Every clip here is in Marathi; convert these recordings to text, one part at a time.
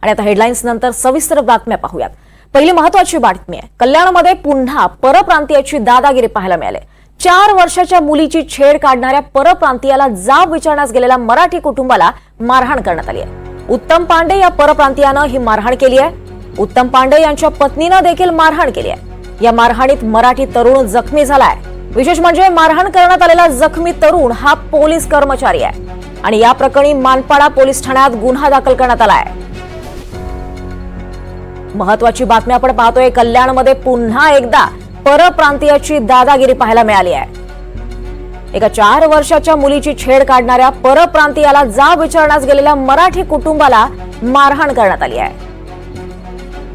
आणि आता हेडलाईन्स नंतर सविस्तर बातम्या पाहूयात। पहिली महत्त्वाची बातमी आहे, कल्याणमध्ये पुन्हा परप्रांतीयाची दादागिरी पाहायला मिळाली। 4 वर्षाच्या मुलीची छेड काढणाऱ्या परप्रांतीयाला जाब विचारण्यास गेलेल्या मराठी कुटुंबाला मारहाण करण्यात आली आहे। उत्तम पांडे या परप्रांतीयानं ही मारहाण केली आहे। उत्तम पांडे यांच्या पत्नीनं देखील मारहाण केली आहे। या मारहाणीत मराठी तरुण जखमी झालाय। विशेष म्हणजे मारहाण करण्यात आलेला जखमी तरुण हा पोलीस कर्मचारी आहे आणि या प्रकरणी मानपाडा पोलीस ठाण्यात गुन्हा दाखल करण्यात आला आहे। महत्त्वाची बातमी आपण पाहतोय, कल्याणमध्ये पुन्हा एकदा परप्रांतीयाची दादागिरी पाहायला मिळाली आहे। एका 4 वर्षाच्या मुलीची छेड काढणाऱ्या परप्रांतीयाला जाब विचारण्यास गेलेल्या मराठी कुटुंबाला मारहाण करण्यात आली आहे।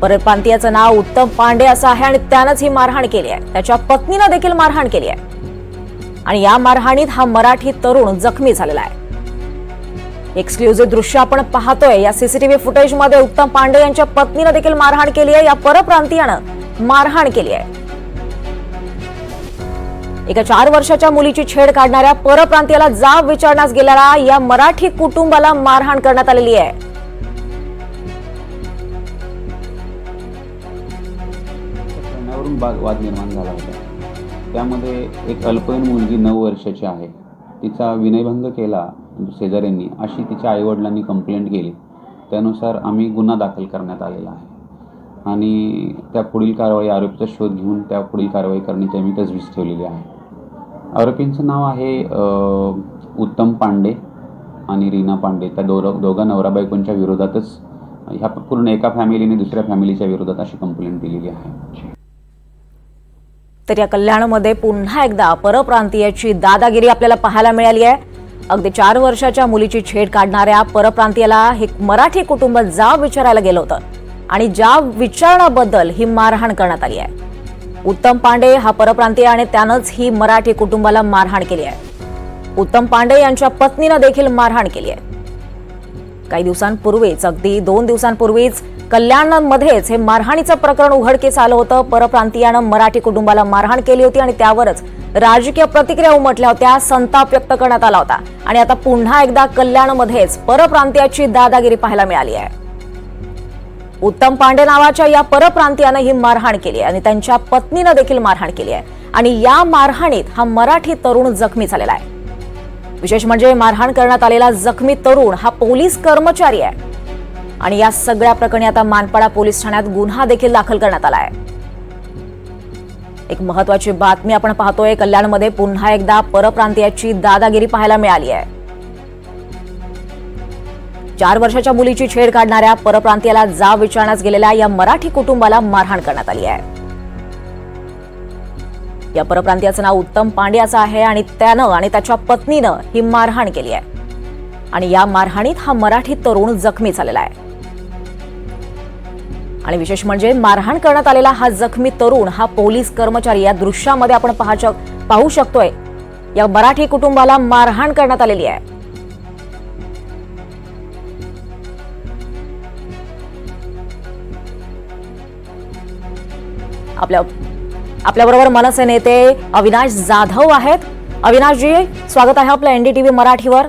परप्रांतीयाचं नाव उत्तम पांडे असं आहे आणि त्यानंच ही मारहाण केली आहे। त्याच्या पत्नीनं देखील मारहाण केली आहे आणि या मारहाणीत हा मराठी तरुण जखमी झालेला आहे। एक्सक्लुझिव्ह दृश्य आपण पाहतोय। या सीसीटीव्ही फुटेजमध्ये उत्तम पांडे यांच्या पत्नीनं देखील मारहाण केली आहे। या परप्रांतीयानं मारहाण केली आहे। एका 4 वर्षाच्या मुलीची छेड काढणाऱ्या परप्रांतीयाला जाब विचारण्यास गेलेल्या या मराठी कुटुंबाला मारहाण करण्यात आलेली आहे। वाद निर्माण झाला होता। त्यामध्ये एक अल्पवयीन मुलगी 9 वर्षाची आहे, तिचा विनयभंग केला शेजाऱ्यांनी अशी तिच्या आईवडिलांनी कंप्लेंट केली। त्यानुसार आम्ही गुन्हा दाखल करण्यात आलेला आहे आणि त्या पुढील कारवाई, आरोपीचा शोध घेऊन त्या पुढील कारवाई करण्याची आम्ही तजवीज ठेवलेली आहे। आरोपींचं नाव आहे उत्तम पांडे आणि रीना पांडे। त्या दोघा नवरा बायकोंच्या विरोधातच ह्या पूर्ण एका फॅमिलीने दुसऱ्या फॅमिलीच्या विरोधात अशी कंप्लेंट दिलेली आहे। तर या कल्याणमध्ये पुन्हा एकदा परप्रांतीयाची दादागिरी आपल्याला पाहायला मिळाली आहे। अगदी 4 वर्षाच्या मुलीची छेड काढणाऱ्या परप्रांतीयाला हे मराठी कुटुंब जाब विचारायला गेलं होतं आणि जाब विचारण्याबद्दल ही मारहाण करण्यात आली आहे। उत्तम पांडे हा परप्रांतीय आणि त्यानंच ही मराठी कुटुंबाला मारहाण केली आहे। उत्तम पांडे यांच्या पत्नीनं देखील मारहाण केली आहे। काही दिवसांपूर्वीच, अगदी 2 दिवसांपूर्वीच कल्याणमध्येच हे मारहाणीचं प्रकरण उघडकीस आलं होतं। परप्रांतीयानं मराठी कुटुंबाला मारहाण केली होती आणि त्यावरच राजकीय प्रतिक्रिया उमटल्या होत्या, संताप व्यक्त करण्यात आला होता आणि आता पुन्हा एकदा कल्याणमध्येच परप्रांतीयाची दादागिरी पाहायला मिळाली आहे। उत्तम पांडे नावाच्या या परप्रांतीयानं ही मारहाण केली आहे आणि त्यांच्या पत्नीनं देखील मारहाण केली आहे आणि या मारहाणीत हा मराठी तरुण जखमी झालेला आहे। विशेष म्हणजे मारहाण करण्यात आलेला जखमी तरुण हा पोलीस कर्मचारी आहे आणि या सगळ्या प्रकरणी आता मानपाडा पोलीस ठाण्यात गुन्हा देखील दाखल करण्यात आला आहे। एक महत्त्वाची बातमी आपण पाहतोय, कल्याणमध्ये पुन्हा एकदा परप्रांतीयाची दादागिरी पाहायला मिळाली आहे। 4 वर्षाच्या मुलीची छेड काढणाऱ्या परप्रांतीयाला जाब विचारण्यास गेलेल्या या मराठी कुटुंबाला मारहाण करण्यात आली आहे। या परप्रांतीयाचं नाव उत्तम पांडे असं आहे आणि त्यानं आणि त्याच्या पत्नीनं ही मारहाण केली आहे आणि या मारहाणीत हा मराठी तरुण जखमी झालेला आहे आणि विशेष म्हणजे मारहाण करण्यात आलेला हा जखमी तरुण हा पोलीस कर्मचारी। या दृश्यामध्ये आपण पाहू शकतोय, या मराठी कुटुंबाला मारहाण करण्यात आलेली आहे। आपल्याबरोबर मनसे नेते अविनाश जाधव आहेत। अविनाशजी, स्वागत आहे आपल्या एनडीटीव्ही मराठीवर।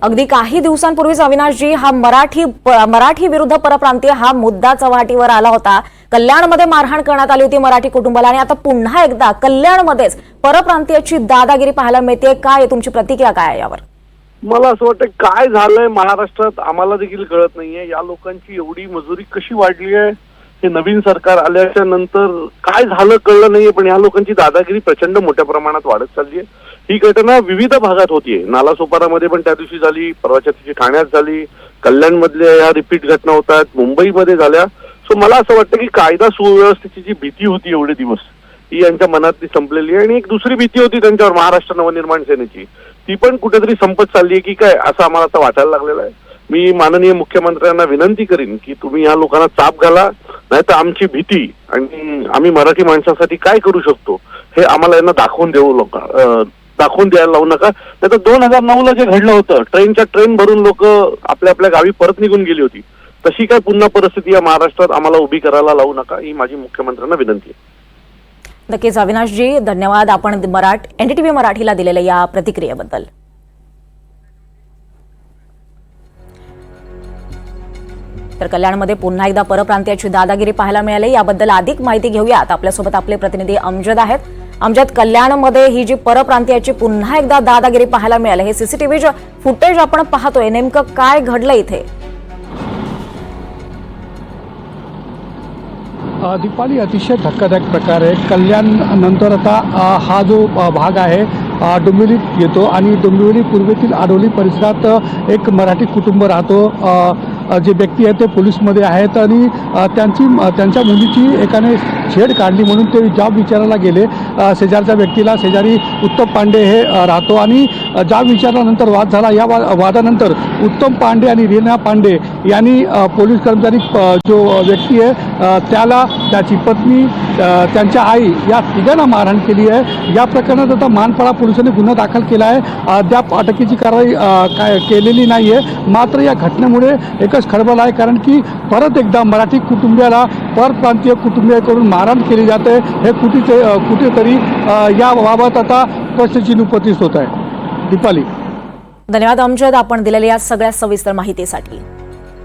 अगदी काही दिवसांपूर्वीच अविनाशजी, हा मराठी विरुद्ध परप्रांतीय हा मुद्दा चव्हाटीवर आला होता। कल्याणमध्ये मारहाण करण्यात आली होती मराठी कुटुंबाला आणि आता पुन्हा एकदा कल्याणमध्येच परप्रांतीयाची दादागिरी पाहायला मिळते। काय तुमची प्रतिक्रिया काय आहे यावर? मला असं वाटतं काय झालंय महाराष्ट्रात आम्हाला देखील कळत नाहीये। या लोकांची एवढी मजुरी कशी वाढली आहे, हे नवीन सरकार आल्याच्या नंतर काय झालं कळलं नाहीये, पण या लोकांची दादागिरी प्रचंड मोठ्या प्रमाणात वाढत चालली आहे। ही घटना विविध भागात होतीये, नालासोपारामध्ये पण त्या दिवशी झाली, परवाच्या दिवशी ठाण्यात झाली, कल्याणमधल्या या रिपीट घटना होतात, मुंबईमध्ये झाल्या। सो मला असं वाटतं की कायदा सुव्यवस्थेची जी भीती होती एवढे दिवस, ही यांच्या मनातली संपलेली आहे आणि एक दुसरी भीती होती त्यांच्यावर महाराष्ट्र नवनिर्माण सेनेची, ती पण कुठेतरी संपत चालली आहे की काय, असं आम्हाला आता वाटायला लागलेलं आहे। मी माननीय मुख्यमंत्र्यांना विनंती करीन की तुम्ही या लोकांना चाप घाला, नाहीतर आमची भीती आणि आम्ही मराठी माणसासाठी काय करू शकतो हे आम्हाला यांना दाखवून द्यायला लावू नका। नाहीतर 2009ला जे घडलं होतं, ट्रेन भरून लोक आपल्या आपल्या गावी परत निघून गेली होती, तशी काय पुन्हा परिस्थिती या महाराष्ट्रात आम्हाला उभी करायला लावू नका, ही माझी मुख्यमंत्र्यांना विनंती आहे। नक्कीच अविनाशजी, धन्यवाद आपण एनडीटीव्ही मराठीला दिलेल्या या प्रतिक्रियेबद्दल। तर कल्याणमध्ये पुन्हा एकदा परप्रांतीयाची दादागिरी पाहायला मिळाली। याबद्दल अधिक माहिती घेऊयात। आपल्यासोबत आपले प्रतिनिधी अमजद आहेत। अमजद, कल्याणमध्ये ही जी परप्रांतीयाची पुन्हा एकदा दादागिरी पाहायला मिळाली, हे सीसीटीव्ही फुटेज आपण पाहतोय, नेमकं काय घडलं इथे? दीपाली, अतिशय धक्कादायक प्रकार आहे। कल्याण नंतर आता हा जो भाग आहे डोंबिवलीत येतो आणि डोंबिवली पूर्वेतील आडोली परिसरात एक मराठी कुटुंब राहतो। जे व्यक्ती आहेत ते पोलीसमध्ये आहेत आणि त्यांच्या मुलीची एकाने छेड काढली म्हणून ते जॉब विचारायला गेले। शेजारच्या व्यक्तीला, शेजारी उत्तम पांडे हे राहतो आणि जॉब विचारल्यानंतर वाद झाला। या वादानंतर उत्तम पांडे आणि रीना पांडे यांनी पोलीस कर्मचारी जो व्यक्ती आहे त्याला, त्याची पत्नी, त्यांच्या आई या तिघांना मारहाण केली आहे। या प्रकरणात आता मानपाडा पोलिसांनी गुन्हा दाखल केला आहे। अद्याप अटकेची कारवाई काय केलेली नाही आहे। मात्र या घटनेमुळे एकच खळबळ आहे, कारण की परत एकदा मराठी कुटुंबियाला परप्रांतीय कुटुंबियाकडून मारहाण केली जाते। हे कुठेतरी याबाबत आता प्रश्नचिन्ह उपस्थित होत आहे। दीपाली, धन्यवाद अमजद, आपण दिलेल्या या सगळ्या सविस्तर माहितीसाठी।